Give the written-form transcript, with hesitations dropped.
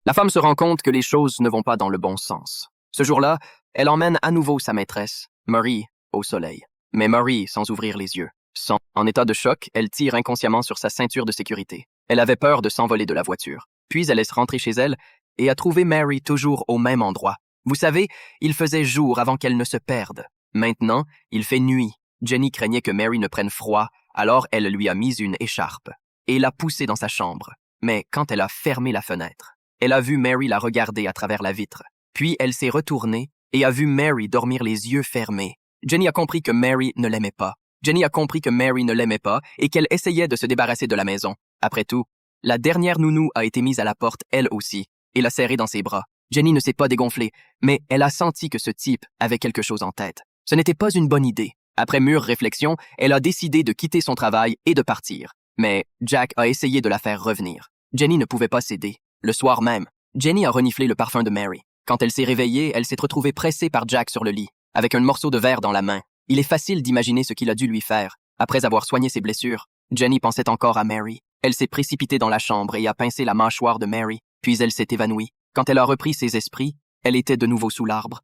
La femme se rend compte que les choses ne vont pas dans le bon sens. Ce jour-là, elle emmène à nouveau sa maîtresse, Marie, au soleil. Mais Marie, sans ouvrir les yeux. En état de choc, elle tire inconsciemment sur sa ceinture de sécurité. Elle avait peur de s'envoler de la voiture. Puis elle laisse rentrer chez elle et a trouvé Mary toujours au même endroit. Vous savez, il faisait jour avant qu'elle ne se perde. Maintenant, il fait nuit. Jenny craignait que Mary ne prenne froid, alors elle lui a mis une écharpe et l'a poussée dans sa chambre. Mais quand elle a fermé la fenêtre, elle a vu Mary la regarder à travers la vitre. Puis elle s'est retournée et a vu Mary dormir les yeux fermés. Jenny a compris que Mary ne l'aimait pas. Jenny a compris que Mary ne l'aimait pas et qu'elle essayait de se débarrasser de la maison. Après tout, la dernière nounou a été mise à la porte elle aussi et l'a serrée dans ses bras. Jenny ne s'est pas dégonflée, mais elle a senti que ce type avait quelque chose en tête. Ce n'était pas une bonne idée. Après mûre réflexion, elle a décidé de quitter son travail et de partir. Mais Jack a essayé de la faire revenir. Jenny ne pouvait pas céder. Le soir même, Jenny a reniflé le parfum de Mary. Quand elle s'est réveillée, elle s'est retrouvée pressée par Jack sur le lit, avec un morceau de verre dans la main. Il est facile d'imaginer ce qu'il a dû lui faire. Après avoir soigné ses blessures, Jenny pensait encore à Mary. Elle s'est précipitée dans la chambre et a pincé la mâchoire de Mary, puis elle s'est évanouie. Quand elle a repris ses esprits, elle était de nouveau sous l'arbre.